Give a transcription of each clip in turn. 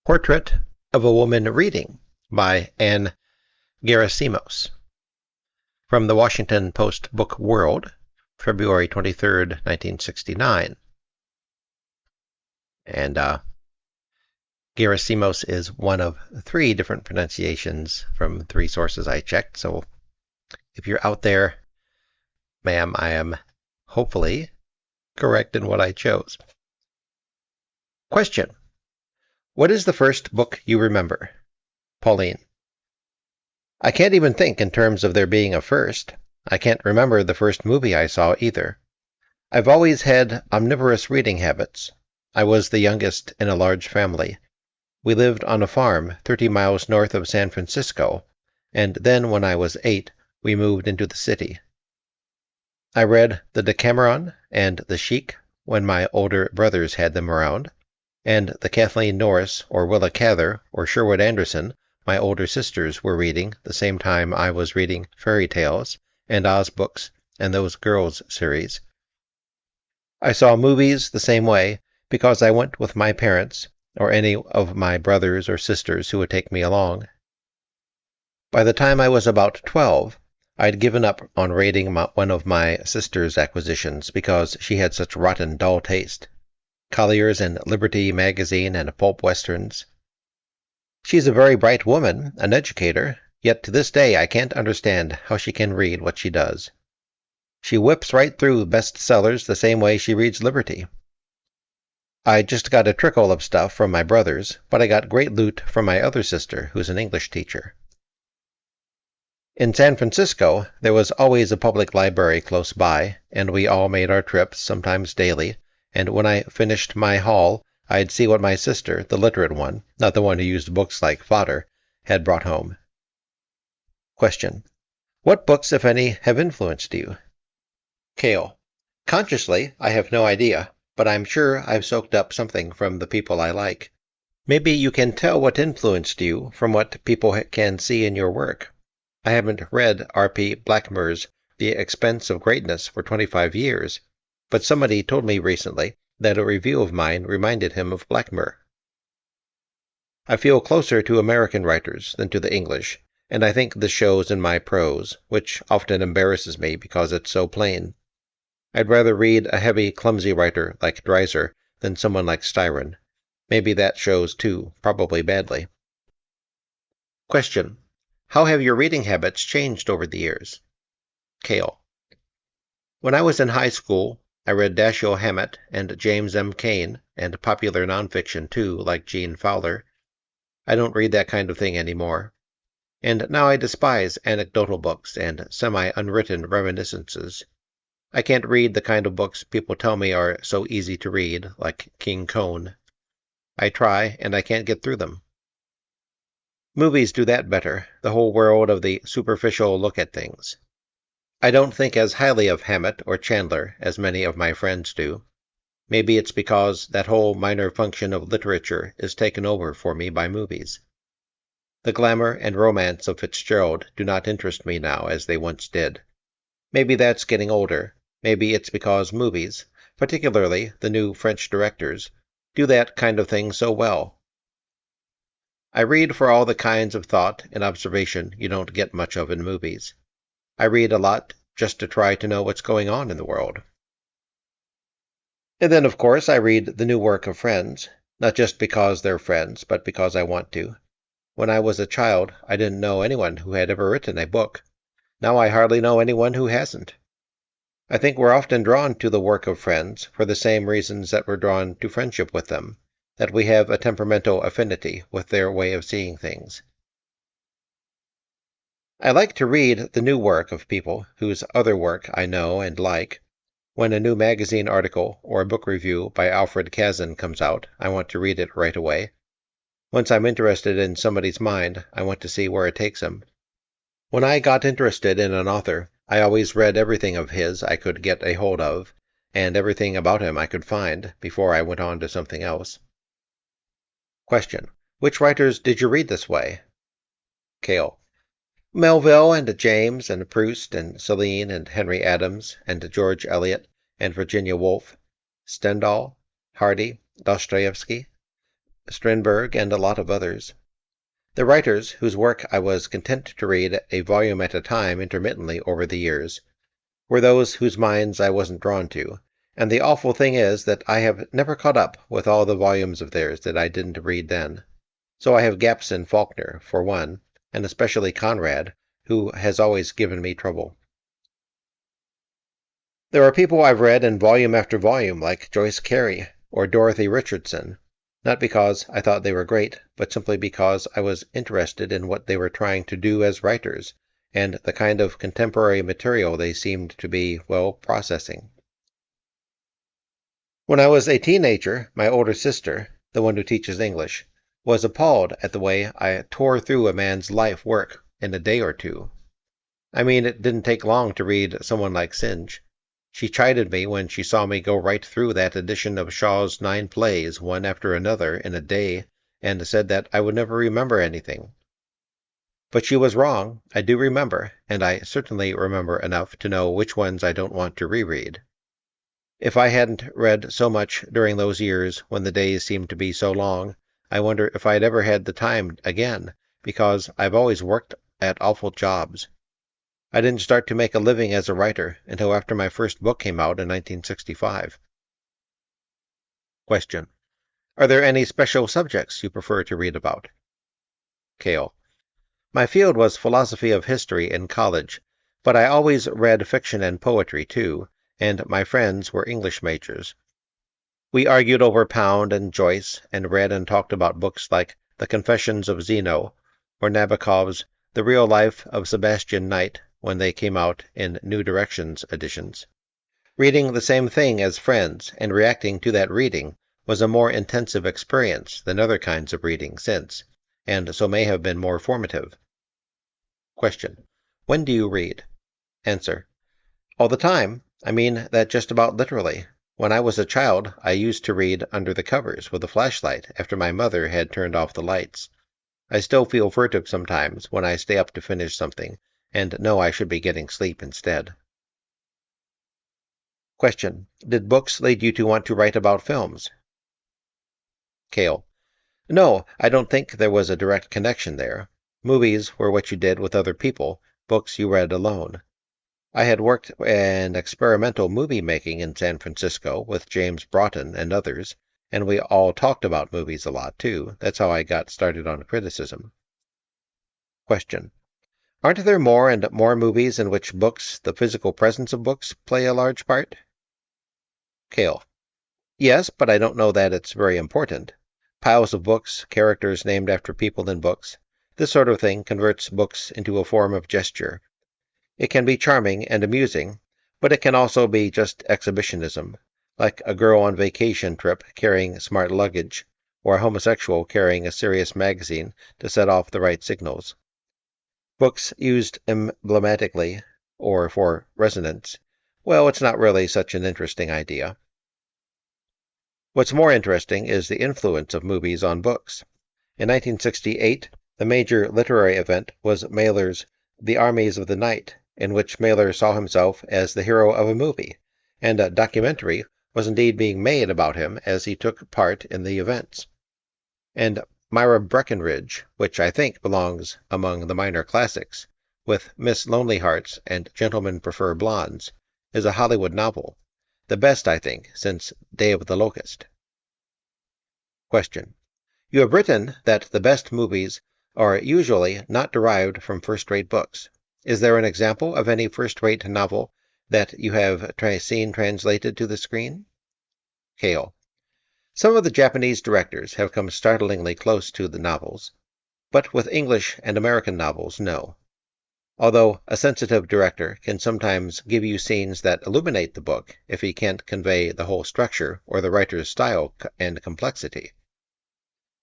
Portrait of a Woman Reading by Ann Geracimos. From the Washington Post Book World, February 23, 1969. And Geracimos is one of three different pronunciations from three sources I checked. So if you're out there, ma'am, I am hopefully correct in what I chose. Question. What is the first book you remember? Pauline. I can't even think in terms of there being a first. I can't remember the first movie I saw either. I've always had omnivorous reading habits. I was the youngest in a large family. We lived on a farm 30 miles north of San Francisco, and then when I was 8, we moved into the city. I read the Decameron and the Sheik when my older brothers had them around, and the Kathleen Norris or Willa Cather or Sherwood Anderson my older sisters were reading the same time I was reading fairy tales and Oz books and those girls' series. I saw movies the same way because I went with my parents or any of my brothers or sisters who would take me along. By the time I was about 12, I'd given up on raiding one of my sister's acquisitions because she had such rotten dull taste. Collier's and Liberty magazine and pulp westerns. She's a very bright woman, an educator, yet to this day I can't understand how she can read what she does. She whips right through bestsellers the same way she reads Liberty. I just got a trickle of stuff from my brothers, but I got great loot from my other sister, who's an English teacher. In San Francisco, there was always a public library close by, and we all made our trips, sometimes daily, and when I finished my haul, I'd see what my sister, the literate one, not the one who used books like fodder, had brought home. Question. What books, if any, have influenced you? Kael. Consciously, I have no idea, but I'm sure I've soaked up something from the people I like. Maybe you can tell what influenced you from what people can see in your work. I haven't read R.P. Blackmer's The Expense of Greatness for 25 years, but somebody told me recently that a review of mine reminded him of Blackmer. I feel closer to American writers than to the English, and I think this shows in my prose, which often embarrasses me because it's so plain. I'd rather read a heavy, clumsy writer like Dreiser than someone like Styron. Maybe that shows, too, probably badly. Question. How have your reading habits changed over the years? Kael. When I was in high school, I read Dashiell Hammett and James M. Cain, and popular nonfiction too, like Gene Fowler. I don't read that kind of thing anymore. And now I despise anecdotal books and semi-unwritten reminiscences. I can't read the kind of books people tell me are so easy to read, like King Cone. I try, and I can't get through them. Movies do that better, the whole world of the superficial look at things. I don't think as highly of Hammett or Chandler as many of my friends do. Maybe it's because that whole minor function of literature is taken over for me by movies. The glamour and romance of Fitzgerald do not interest me now as they once did. Maybe that's getting older. Maybe it's because movies, particularly the new French directors, do that kind of thing so well. I read for all the kinds of thought and observation you don't get much of in movies. I read a lot just to try to know what's going on in the world. And then, of course, I read the new work of friends, not just because they're friends, but because I want to. When I was a child, I didn't know anyone who had ever written a book. Now I hardly know anyone who hasn't. I think we're often drawn to the work of friends for the same reasons that we're drawn to friendship with them, that we have a temperamental affinity with their way of seeing things. I like to read the new work of people whose other work I know and like. When a new magazine article or a book review by Alfred Kazin comes out, I want to read it right away. Once I'm interested in somebody's mind, I want to see where it takes him. When I got interested in an author, I always read everything of his I could get a hold of, and everything about him I could find, before I went on to something else. Question. Which writers did you read this way? Kael. Melville and James and Proust and Celine and Henry Adams and George Eliot and Virginia Woolf, Stendhal, Hardy, Dostoevsky. Strindberg, and a lot of others. The writers whose work I was content to read a volume at a time intermittently over the years were those whose minds I wasn't drawn to, and the awful thing is that I have never caught up with all the volumes of theirs that I didn't read then. So I have gaps in Faulkner, for one, and especially Conrad, who has always given me trouble. There are people I've read in volume after volume, like Joyce Carey or Dorothy Richardson, not because I thought they were great, but simply because I was interested in what they were trying to do as writers, and the kind of contemporary material they seemed to be, well, processing. When I was a teenager, my older sister, the one who teaches English, was appalled at the way I tore through a man's life work in a day or two. I mean, it didn't take long to read someone like Synge. She chided me when she saw me go right through that edition of Shaw's 9 plays, one after another, in a day, and said that I would never remember anything. But she was wrong. I do remember, and I certainly remember enough to know which ones I don't want to reread. If I hadn't read so much during those years when the days seemed to be so long, I wonder if I'd ever had the time again, because I've always worked at awful jobs. I didn't start to make a living as a writer until after my first book came out in 1965. Question. Are there any special subjects you prefer to read about? Kael. My field was philosophy of history in college, but I always read fiction and poetry too, and my friends were English majors. We argued over Pound and Joyce, and read and talked about books like The Confessions of Zeno, or Nabokov's The Real Life of Sebastian Knight, when they came out in New Directions editions. Reading the same thing as friends and reacting to that reading was a more intensive experience than other kinds of reading since, and so may have been more formative. Question. When do you read? Answer. All the time. I mean that just about literally. When I was a child, I used to read under the covers with a flashlight after my mother had turned off the lights. I still feel furtive sometimes when I stay up to finish something, and know I should be getting sleep instead. Question. Did books lead you to want to write about films? Kael. No, I don't think there was a direct connection there. Movies were what you did with other people, books you read alone. I had worked in experimental movie making in San Francisco with James Broughton and others, and we all talked about movies a lot too. That's how I got started on criticism. Question. Aren't there more and more movies in which books, the physical presence of books, play a large part? Kael. Yes, but I don't know that it's very important. Piles of books, characters named after people in books. This sort of thing converts books into a form of gesture. It can be charming and amusing, but it can also be just exhibitionism, like a girl on vacation trip carrying smart luggage, or a homosexual carrying a serious magazine to set off the right signals. Books used emblematically, or for resonance, well, it's not really such an interesting idea. What's more interesting is the influence of movies on books. In 1968, the major literary event was Mailer's The Armies of the Night, in which Mailer saw himself as the hero of a movie, and a documentary was indeed being made about him as he took part in the events. And Myra Breckinridge, which I think belongs among the minor classics, with Miss Lonely Hearts and Gentlemen Prefer Blondes, is a Hollywood novel, the best, I think, since Day of the Locust. Question. You have written that the best movies are usually not derived from first-rate books. Is there an example of any first-rate novel that you have seen translated to the screen? Kael. Some of the Japanese directors have come startlingly close to the novels, but with English and American novels, no. Although a sensitive director can sometimes give you scenes that illuminate the book if he can't convey the whole structure or the writer's style and complexity.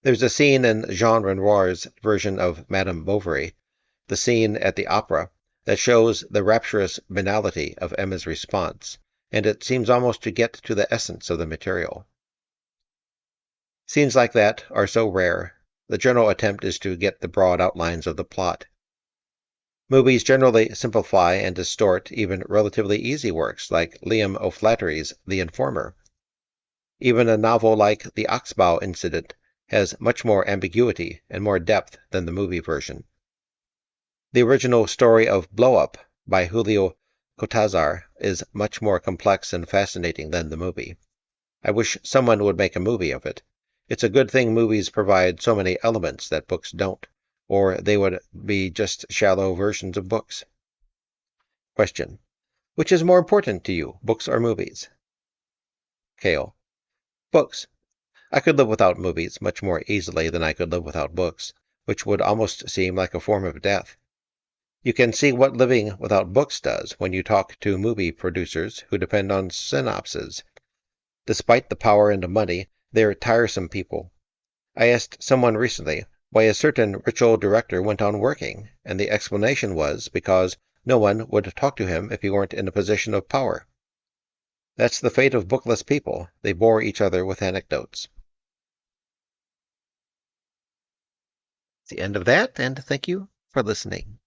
There's a scene in Jean Renoir's version of Madame Bovary, the scene at the opera, that shows the rapturous banality of Emma's response, and it seems almost to get to the essence of the material. Scenes like that are so rare. The general attempt is to get the broad outlines of the plot. Movies generally simplify and distort even relatively easy works like Liam O'Flaherty's The Informer. Even a novel like The Oxbow Incident has much more ambiguity and more depth than the movie version. The original story of Blow Up by Julio Cortázar is much more complex and fascinating than the movie. I wish someone would make a movie of it. It's a good thing movies provide so many elements that books don't, or they would be just shallow versions of books. Question. Which is more important to you, books or movies? Kael. Books. I could live without movies much more easily than I could live without books, which would almost seem like a form of death. You can see what living without books does when you talk to movie producers who depend on synopses. Despite the power and the money, they're tiresome people. I asked someone recently why a certain rich old director went on working, and the explanation was because no one would talk to him if he weren't in a position of power. That's the fate of bookless people. They bore each other with anecdotes. It's the end of that, and thank you for listening.